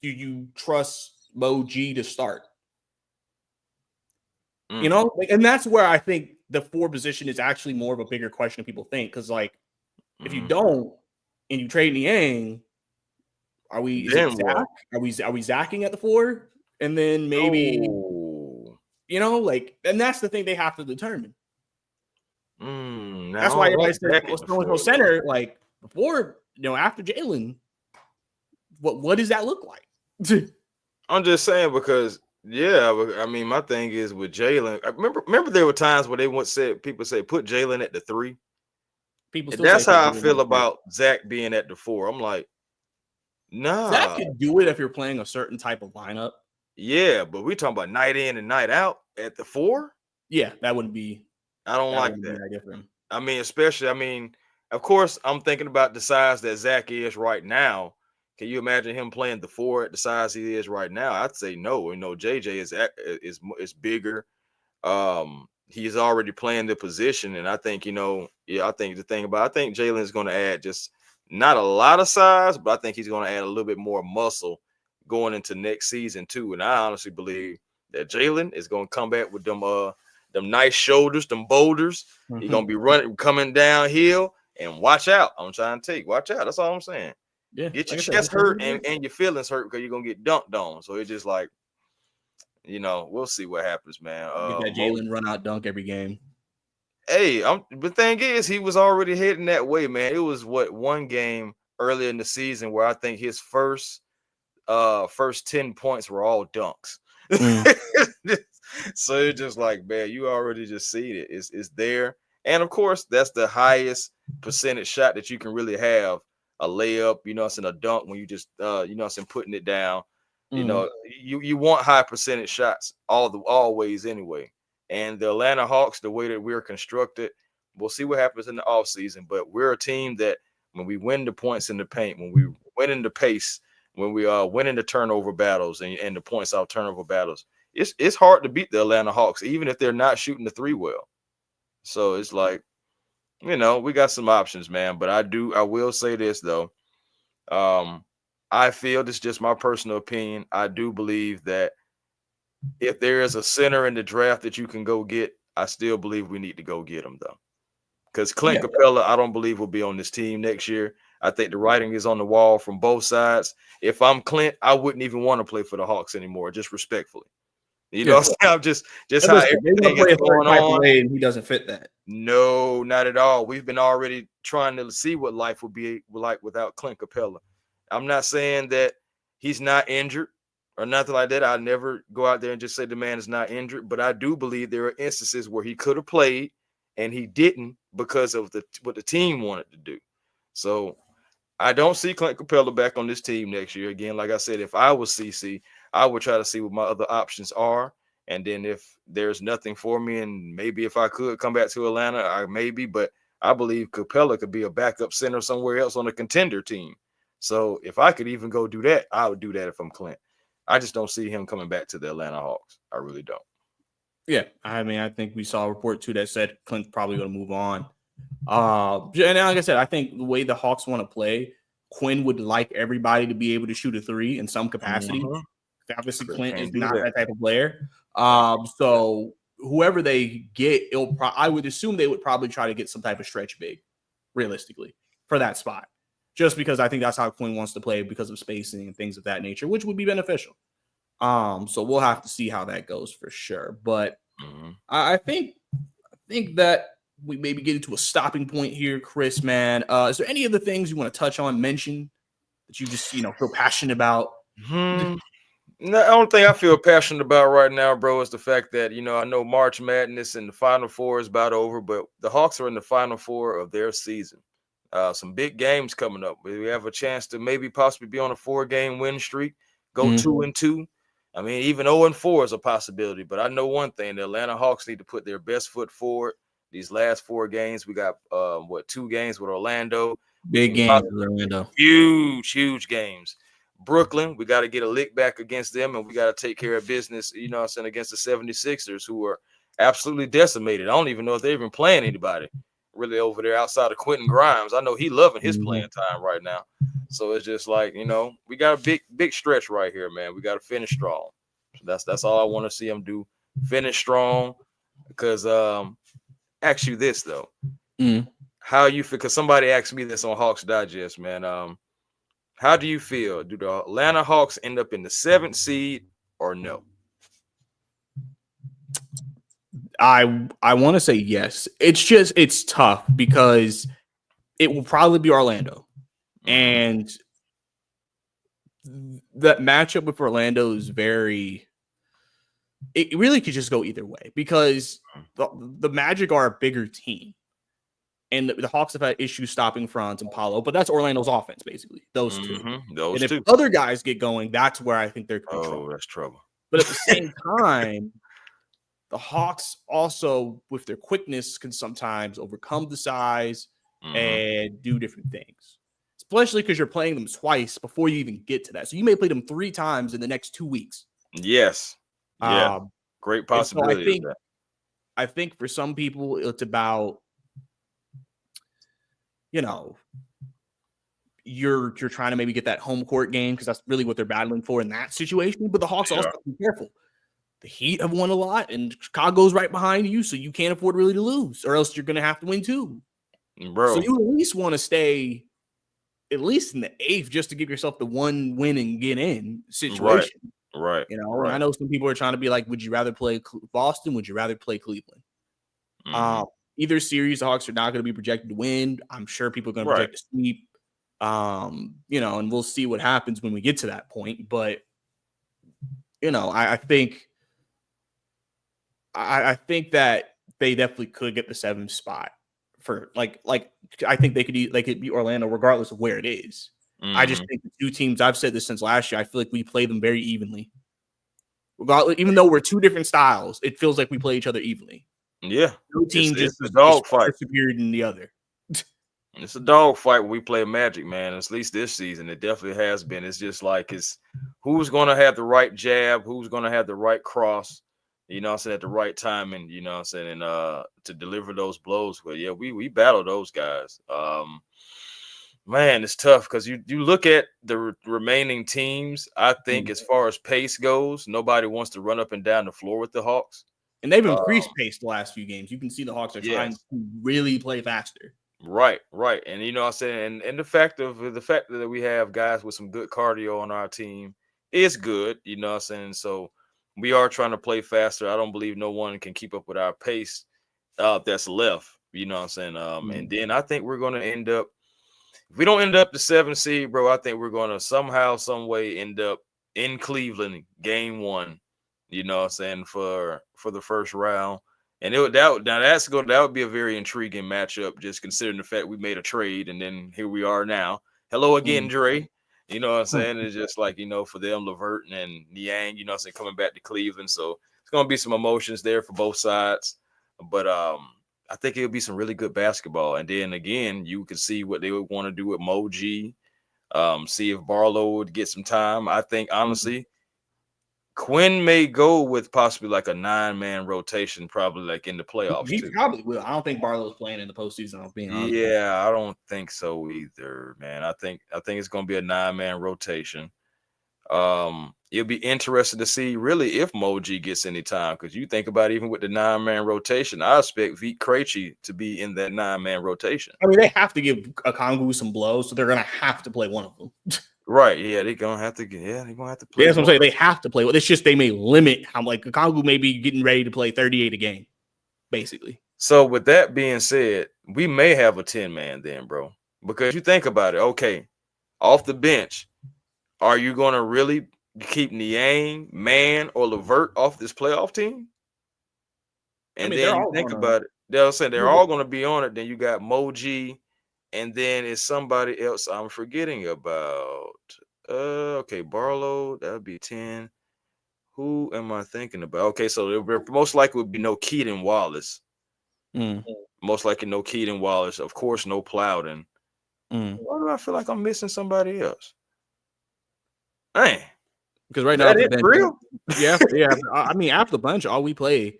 do you trust Mo G to start? And that's where I think the 4 position is actually more of a bigger question than people think. Because if you don't and you trade Niang, are we? Is it Zach? Are we Zacking at the 4? And then maybe and that's the thing they have to determine. That's why everybody said so center like before after Jalen. What does that look like? I'm just saying because. Yeah, I mean, my thing is with Jalen. Remember, there were times where people say put Jalen at the 3. That's how I feel about Zach being at the 4. I'm like, nah. Zach can do it if you're playing a certain type of lineup. Yeah, but we're talking about night in and night out at the 4. Yeah, that wouldn't be. I don't like that. I mean, especially, of course, I'm thinking about the size that Zach is right now. Can you imagine him playing the 4 at the size he is right now? I'd say no. JJ is bigger. He's already playing the position, and I think I think Jalen is going to add just not a lot of size, but I think he's going to add a little bit more muscle going into next season too. And I honestly believe that Jalen is going to come back with them nice shoulders, them boulders. Mm-hmm. He's going to be coming downhill, and watch out. I'm trying to watch out. That's all I'm saying. Yeah, get your chest hurt and your feelings hurt because you're gonna get dunked on. So it's just like, we'll see what happens, man. Get that Jalen run out dunk every game. Hey, the thing is, he was already heading that way, man. It was one game earlier in the season where I think his first 10 points were all dunks. So it's just like, man, you already just see it. It's there, and of course, that's the highest percentage shot that you can really have. A layup, it's in a dunk when you just, it's in putting it down. You want high percentage shots always anyway. And the Atlanta Hawks, the way that we're constructed, we'll see what happens in the offseason. But we're a team that when we win the points in the paint, when we win in the pace, when we win in the turnover battles and the points off turnover battles, it's hard to beat the Atlanta Hawks, even if they're not shooting the 3 well. So it's like, we got some options, man. But I will say this though. I feel this is just my personal opinion. I do believe that if there is a center in the draft that you can go get, I still believe we need to go get him though. Because Clint Capella, I don't believe will be on this team next year. I think the writing is on the wall from both sides. If I'm Clint, I wouldn't even want to play for the Hawks anymore, just respectfully. I'm just how everything is going on. And he doesn't fit that. No, not at all. We've been already trying to see what life would be like without Clint Capella. I'm not saying that he's not injured or nothing like that. I never go out there and just say the man is not injured, but I do believe there are instances where he could have played and he didn't because of what the team wanted to do. So I don't see Clint Capella back on this team next year. Again, like I said, if I was CC, I would try to see what my other options are. And then if there's nothing for me, and maybe if I could come back to Atlanta, but I believe Capella could be a backup center somewhere else on a contender team. So if I could even go do that, I would do that if I'm Clint. I just don't see him coming back to the Atlanta Hawks. I really don't. Yeah, I think we saw a report too that said Clint's probably going to move on. And like I said, I think the way the Hawks want to play, Quinn would like everybody to be able to shoot a 3 in some capacity. Mm-hmm. Obviously, Clint is not that type of player. So whoever they get, I would assume they would probably try to get some type of stretch big, realistically, for that spot. Just because I think that's how Quinn wants to play because of spacing and things of that nature, which would be beneficial. So we'll have to see how that goes for sure. But I think that we maybe get into a stopping point here, Chris, man. Is there any other things you want to touch on, mention that you just, feel passionate about? No, the only thing I feel passionate about right now, bro, is the fact that, I know March Madness and the Final Four is about over, but the Hawks are in the Final Four of their season. Some big games coming up. We have a chance to maybe possibly be on a 4-game win streak, go 2-2. I mean, even 0-4 is a possibility. But I know one thing: the Atlanta Hawks need to put their best foot forward. These last 4 games, we got 2 games with Orlando. Big games with Orlando. Huge games. Brooklyn, we got to get a lick back against them, and we got to take care of business, against the 76ers, who are absolutely decimated. I don't even know if they're even playing anybody really over there outside of Quentin Grimes. I know he's loving his playing time right now. So it's just like, we got a big stretch right here, man. We got to finish strong. So that's all I want to see them do. Finish strong. Because ask you this though. How you feel? Because somebody asked me this on Hawks Digest, man. How do you feel? Do the Atlanta Hawks end up in the 7th seed or no? I want to say yes. It's tough because it will probably be Orlando. And that matchup with Orlando is it really could just go either way because the Magic are a bigger team. And the Hawks have had issues stopping Franz and Paolo, but that's Orlando's offense, basically. Those two. Those and two. If other guys get going, that's where I think they're controlling. Oh, that's trouble. But at the same time, the Hawks also, with their quickness, can sometimes overcome the size and do different things. Especially because you're playing them twice before you even get to that. So you may play them 3 times in the next 2 weeks. Yes. Yeah. Great possibility. So I think for some people, it's about, you're trying to maybe get that home court game because that's really what they're battling for in that situation. But the Hawks also have to be careful. The Heat have won a lot, and Chicago's right behind you, so you can't afford really to lose, or else you're going to have to win too. Bro. So you at least want to stay at least in the 8th just to give yourself the one win and get in situation. Right. And I know some people are trying to be like, would you rather play Boston? Would you rather play Cleveland? Either series, the Hawks are not going to be projected to win. I'm sure people are going to project a sweep. And we'll see what happens when we get to that point. But, I think that they definitely could get the 7th spot for like I think they could beat Orlando regardless of where it is. I just think the 2 teams, I've said this since last year, I feel like we play them very evenly. Regardless, even though we're 2 different styles, it feels like we play each other evenly. Yeah. No team it's a dog fight. Superior than the other. It's a dog fight when we play Magic, man. At least this season, it definitely has been. It's just like it's who's going to have the right jab, who's going to have the right cross, at the right timing, and to deliver those blows. But yeah, we battle those guys. Man, it's tough because you look at the remaining teams. I think as far as pace goes, nobody wants to run up and down the floor with the Hawks. And they've increased pace the last few games. You can see the Hawks are trying to really play faster. Right. And and the fact that we have guys with some good cardio on our team is good, So we are trying to play faster. I don't believe no one can keep up with our pace that's left, And then I think we're going to end up, if we don't end up the 7th seed, bro, I think we're going to somehow, some way end up in Cleveland, game 1, for the first round. And that would be a very intriguing matchup, just considering the fact we made a trade and then here we are now. Hello again, Dre. It's just like, for them, LeVert and Niang, coming back to Cleveland. So it's going to be some emotions there for both sides. But I think it'll be some really good basketball. And then again, you can see what they would want to do with Mo G, see if Barlow would get some time. I think, honestly, Quinn may go with possibly like a 9-man rotation, probably like in the playoffs. He probably will. I don't think Barlow's playing in the postseason. I'm being honest. Yeah, I don't think so either, man. I think it's going to be a 9-man rotation. It'll be interesting to see really if Moji gets any time, because you think about even with the 9-man rotation, I expect Vit Krejci to be in that 9-man rotation. I mean, they have to give Okongwu some blows, so they're going to have to play one of them. Right. Yeah, they're gonna have to. Yeah, they're gonna have to play. Yeah, that's what I'm saying. They have to play. Well, it's just they may limit how Okongwu may be getting ready to play 38 a game, basically. So with that being said, we may have a 10-man then, bro. Because you think about it. Okay, off the bench, are you gonna really You keep Niang, Man, or Levert off this playoff team, I and mean, then they're you all think going about it. They'll say they're all going to be on it. Then you got Moji, and then it's somebody else I'm forgetting about. Okay, Barlow, that would be 10. Who am I thinking about? Okay, so there most likely would be no Keaton Wallace. Most likely no Keaton Wallace. Of course, no Plowden. Why do I feel like I'm missing somebody else? Man, because right is now that for the it bench, for real? yeah. I mean, after the bunch, all we play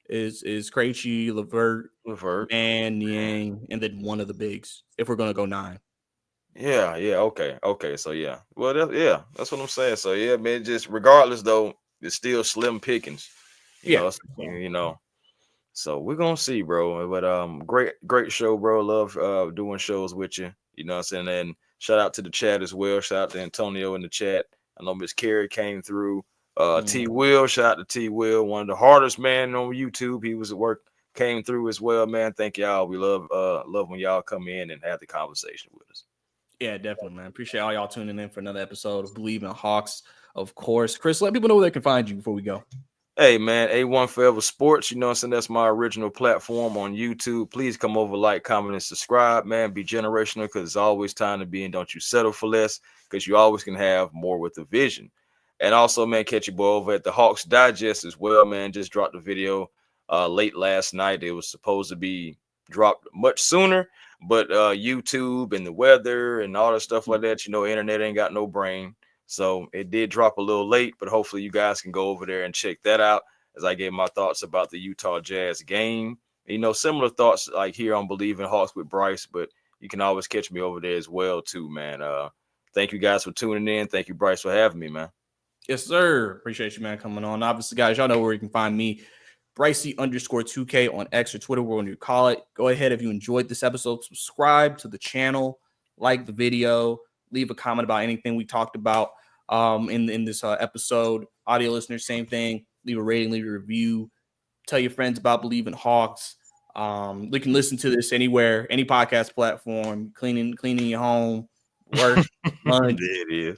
is Krejci, Levert, Levert. Man, Niang, and then one of the bigs. If we're gonna go 9. Yeah, okay. So yeah, well, that's what I'm saying. So yeah, man, just regardless though, it's still slim pickings. You Yeah. know, you know. So we're gonna see, bro. But great show, bro. Love doing shows with you. You know what I'm saying? And shout out to the chat as well. Shout out to Antonio in the chat. I know Miss Carrie came through. T Will, shout out to T Will, one of the hardest man on YouTube. He was at work, came through as well, man. Thank y'all. We love when y'all come in and have the conversation with us. Yeah, definitely, man. Appreciate all y'all tuning in for another episode of Believe in Hawks. Of course, Chris, let people know where they can find you before we go. Hey man, A1 Forever Sports, you know what I'm saying? That's my original platform on YouTube. Please come over, like, comment, and subscribe, man. Be generational because it's always time to be, and don't you settle for less because you always can have more with a vision. And also, man, catch your boy over at the Hawks Digest as well, man. Just dropped the video late last night. It was supposed to be dropped much sooner, but YouTube and the weather and all that stuff like that, you know, internet ain't got no brain. So it did drop a little late, but hopefully you guys can go over there and check that out as I gave my thoughts about the Utah Jazz game. You know, similar thoughts like here on Believe in Hawks with Bryce, but you can always catch me over there as well too, man. Thank you guys for tuning in. Thank you, Bryce, for having me, man. Yes, sir. Appreciate you, man, coming on. Obviously, guys, y'all know where you can find me. Brycey_2K on X or Twitter, whatever you call it. Go ahead if you enjoyed this episode, subscribe to the channel, like the video, leave a comment about anything we talked about in this episode. Audio listeners, same thing. Leave a rating, leave a review. Tell your friends about Believe in Hawks. They can listen to this anywhere, any podcast platform, cleaning your home, work, lunch,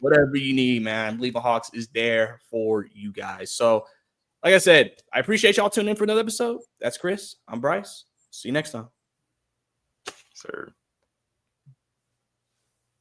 whatever you need, man. Believe in Hawks is there for you guys. So, like I said, I appreciate y'all tuning in for another episode. That's Chris. I'm Bryce. See you next time. Sir.